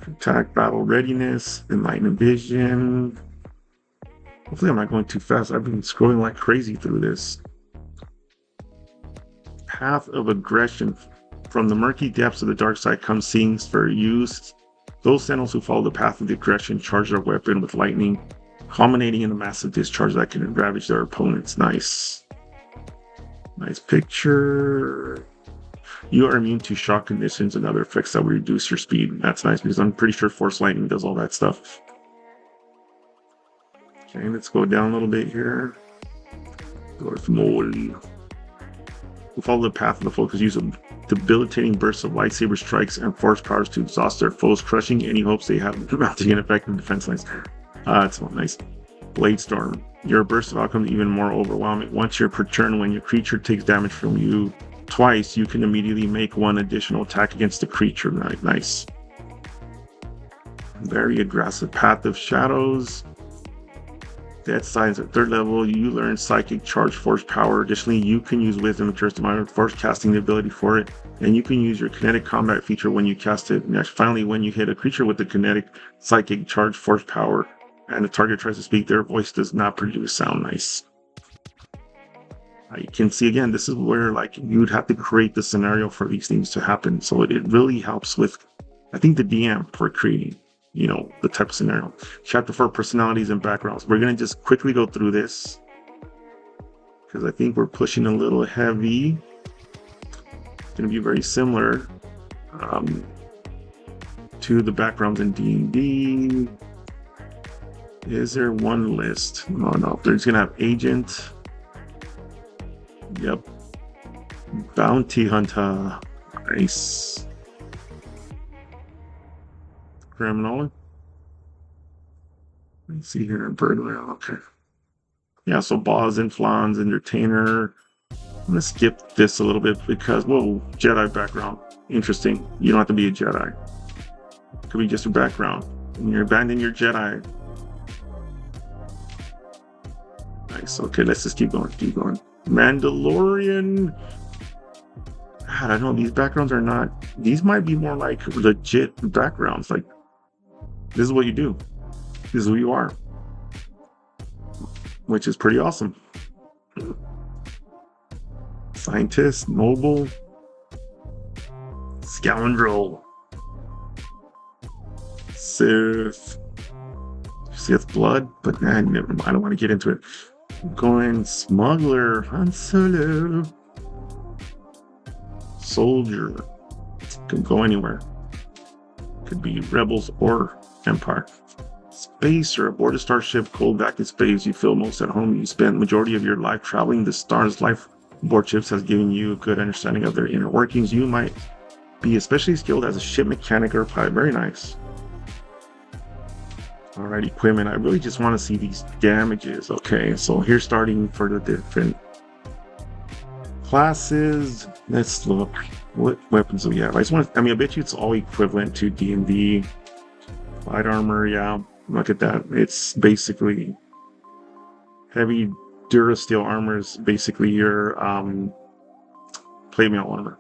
Attack, battle readiness, enlightenment vision. Hopefully I'm not going too fast. I've been scrolling like crazy through this. Path of aggression. From the murky depths of the dark side comes scenes for use. Those sentinels who follow the path of the aggression charge their weapon with lightning, culminating in a massive discharge that can ravage their opponents. Nice. Nice picture. You are immune to shock conditions and other effects that will reduce your speed. That's nice because I'm pretty sure Force Lightning does all that stuff. Okay, let's go down a little bit here. Ol'hole. Who follow the path of the focus use of debilitating bursts of lightsaber strikes and force powers to exhaust their foes, crushing any hopes they have of mounting an effective defense lines. That's all nice. Blade Storm. your burst of outcome is even more overwhelming. Once your per turn, when your creature takes damage from you twice, you can immediately make one additional attack against the creature. Nice. Very aggressive. Path of Shadows. Dead Signs at 3rd level. You learn Psychic Charge Force Power. Additionally, you can use Wisdom and Curse to minor force casting the ability for it. And you can use your Kinetic Combat feature when you cast it. Next, finally, when you hit a creature with the Kinetic Psychic Charge Force Power and the target tries to speak, their voice does not produce sound. Nice. You can see again, this is where like you'd have to create the scenario for these things to happen. So it really helps with, I think, the DM for creating, the type of scenario. Chapter 4, personalities and backgrounds. We're going to just quickly go through this because I think we're pushing a little heavy. It's going to be very similar to the backgrounds in D&D. Is there one list? Oh no, there's going to have agent. Yep. Bounty hunter. Nice. Criminal. Let's see here. Burglar. Okay. Yeah, so Boz and Flans, Entertainer. I'm going to skip this a little bit because, whoa, Jedi background. Interesting. You don't have to be a Jedi. It could be just a background. And you abandon your Jedi. Nice. Okay, let's just keep going. Mandalorian. I don't know. These backgrounds are not. These might be more like legit backgrounds. Like, this is what you do. This is who you are. Which is pretty awesome. Scientist, noble, scoundrel, Sith blood, but I don't want to get into it. Going smuggler, Han Solo, soldier, can go anywhere. Could be rebels or empire. Spacer, aboard a starship, cold back in space, you feel most at home. You spent majority of your life traveling the stars. Life aboard ships has given you a good understanding of their inner workings. You might be especially skilled as a ship mechanic or pilot. Very nice. Alright, equipment. I really just want to see these damages. Okay, so here's starting for the different classes. Let's look. What weapons do we have? I bet you it's all equivalent to D&D. Light armor, yeah. Look at that. It's basically heavy Durasteel armor is basically your plate mail armor.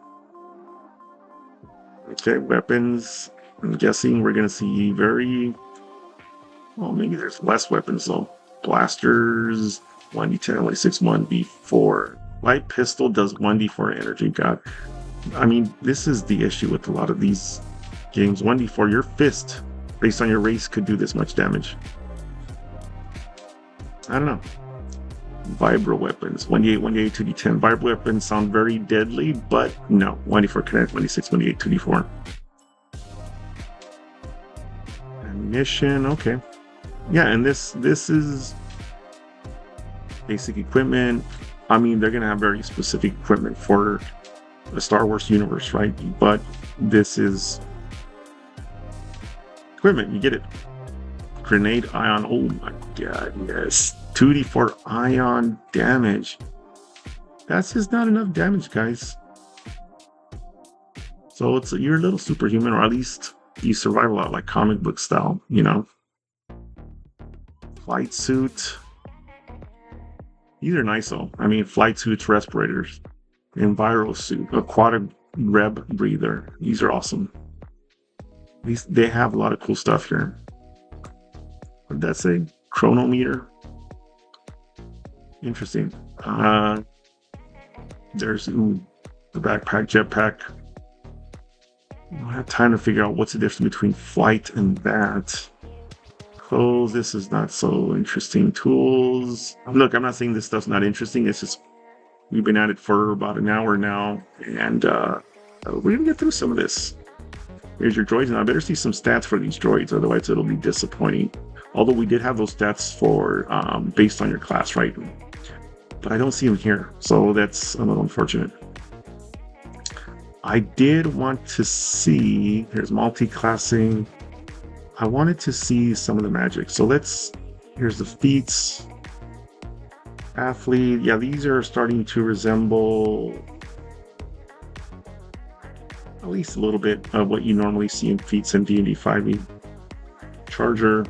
Okay, weapons. I'm guessing we're going to see maybe there's less weapons though. Blasters, 1d10, 1d6, 1d4. Light pistol does 1d4 energy. God. I mean, this is the issue with a lot of these games. 1d4, your fist, based on your race, could do this much damage. I don't know. Vibro weapons, 1d8, 1d8, 2d10. Vibro weapons sound very deadly, but no. 1d4 kinetic, 1d6, 1d8, 2d4. Ammunition, okay. Yeah, and this is basic equipment. I mean, they're gonna have very specific equipment for the Star Wars universe, right? But this is equipment, you get it. Grenade ion, oh my god, yes. 2d4 ion damage. That's just not enough damage, guys. So you're a little superhuman, or at least you survive a lot, like comic book style, Flight suit. These are nice though. I mean, flight suits, respirators, enviro suit, aquatic reb breather. These are awesome. They have a lot of cool stuff here. What did that say? Chronometer. Interesting. There's the backpack, jetpack. I don't have time to figure out what's the difference between flight and that. Clothes, this is not so interesting. Tools. Look, I'm not saying this stuff's not interesting. It's just we've been at it for about an hour now, and we're gonna get through some of this. Here's your droids, and I better see some stats for these droids, otherwise it'll be disappointing. Although we did have those stats for based on your class, right? But I don't see them here, so that's a little unfortunate. I did want to see, here's multi-classing. I wanted to see some of the magic. So here's the feats. Athlete. Yeah, these are starting to resemble at least a little bit of what you normally see in feats in D&D 5e. Charger.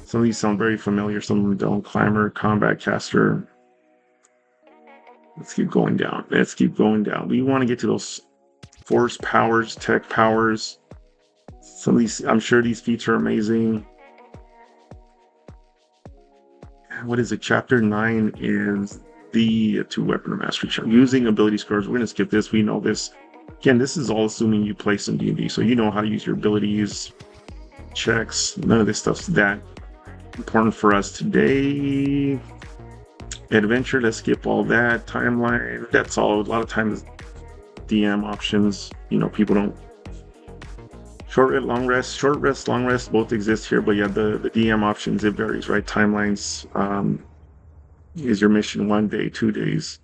Some of these sound very familiar, some of them don't. Climber, combat caster. Let's keep going down. Let's keep going down. We want to get to those force powers, tech powers. Some of these, I'm sure these feats are amazing. What is it? Chapter 9 is the 2-weapon mastery chart. Using ability scores. We're going to skip this. We know this. Again, this is all assuming you play some D&D, so you know how to use your abilities, checks. None of this stuff's that important for us today. Adventure, let's skip all that. Timeline, that's all. A lot of times DM options, people don't. Short rest, long rest both exist here, but yeah, the DM options, it varies, right? Timelines, is your mission 1 day, 2 days?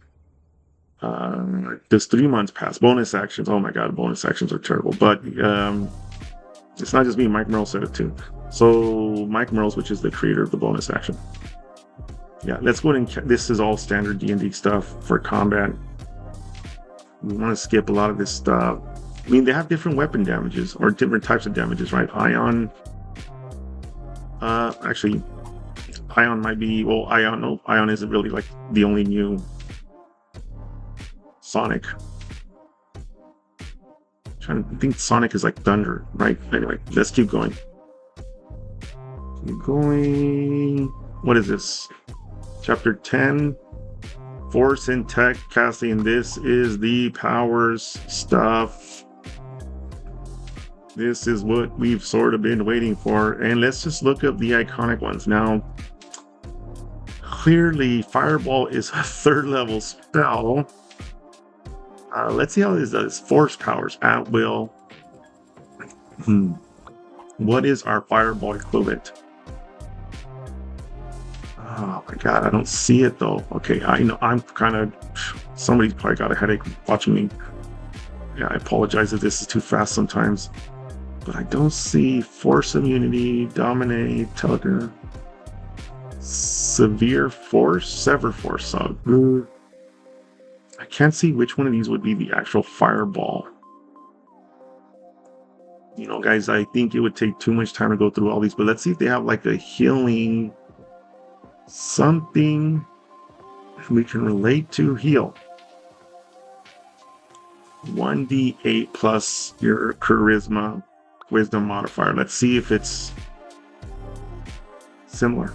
Does 3 months pass? Bonus actions, oh my god, bonus actions are terrible, but it's not just me, Mike Merle said it too. So Mike Merles, which is the creator of the bonus action. Yeah, let's go ahead and this is all standard D&D stuff for combat. We want to skip a lot of this stuff. I mean, they have different weapon damages or different types of damages, right? Ion. Actually, Ion might be, well, Ion isn't really like the only new Sonic. I think Sonic is like thunder, right? Anyway, let's keep going. Keep going. What is this? Chapter 10. Force and tech casting. This is the powers stuff. This is what we've sort of been waiting for. And let's just look up the iconic ones. Now, clearly, Fireball is a 3rd level spell. Let's see how this does. Force powers at will. What is our Fireball equivalent? Oh my god, I don't see it though. Okay, I know I'm kind of. Somebody's probably got a headache watching me. Yeah, I apologize if this is too fast sometimes. But I don't see force immunity, dominate, telegram, severe force, sever force. So I can't see which one of these would be the actual Fireball. Guys, I think it would take too much time to go through all these, but let's see if they have like a healing something we can relate to. Heal 1d8 plus your charisma wisdom modifier. Let's see if it's similar.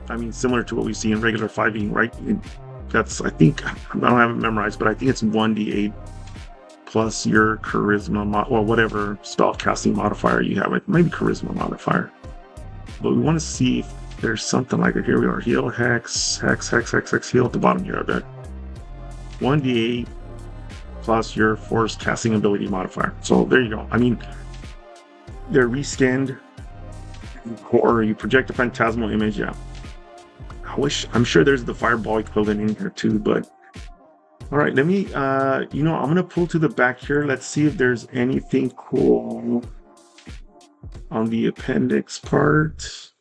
I mean, similar to what we see in regular 5e, right? That's, I think, I don't have it memorized, but I think it's 1d8 plus your charisma, or whatever spell casting modifier you have. Maybe charisma modifier. But we want to see if there's something like it. Here we are. Heal, hex, heal at the bottom here, I bet. 1d8 plus your force casting ability modifier. So there you go. I mean, they're reskinned, or you project a phantasmal image. Yeah. I'm sure there's the Fireball equivalent in here too, but all right, let me, I'm going to pull to the back here. Let's see if there's anything cool on the appendix part.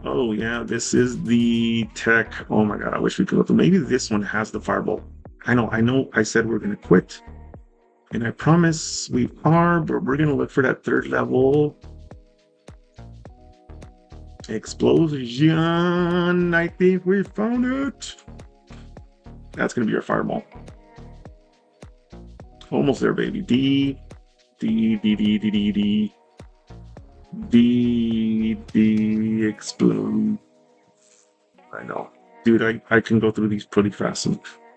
Oh yeah, this is the tech. Oh my god, I wish we could look. Maybe this one has the Fireball. I know I said we're going to quit, and I promise we are, but we're going to look for that 3rd level explosion. I think we found it. That's going to be our Fireball. Almost there, baby. D, explode. I know. Dude, I can go through these pretty fast.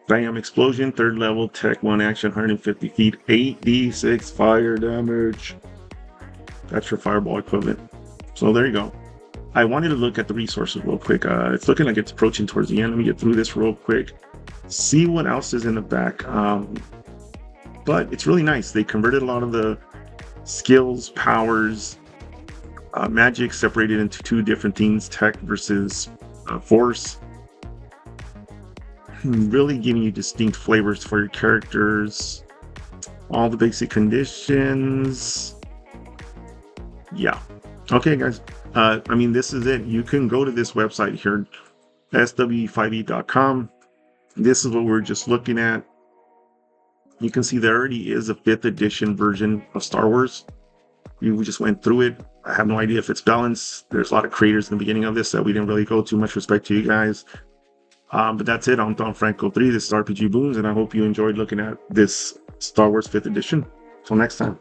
Bam, explosion, 3rd level, tech, 1 action, 150 feet, 8d6 fire damage. That's your Fireball equivalent. So there you go. I wanted to look at the resources real quick. It's looking like it's approaching towards the end. Let me get through this real quick. See what else is in the back. But it's really nice. They converted a lot of the skills, powers, magic separated into 2 different things, tech versus force. Really giving you distinct flavors for your characters. All the basic conditions. Yeah. Okay, guys. I mean, this is it. You can go to this website here, sw5e.com. This is what we're just looking at. You can see there already is a 5th edition version of Star Wars. We just went through it. I have no idea if it's balanced. There's a lot of creators in the beginning of this that we didn't really go too much respect to you guys. But that's it. I'm Don Franco 3. This is RPG Booms, and I hope you enjoyed looking at this Star Wars 5th edition. Till next time.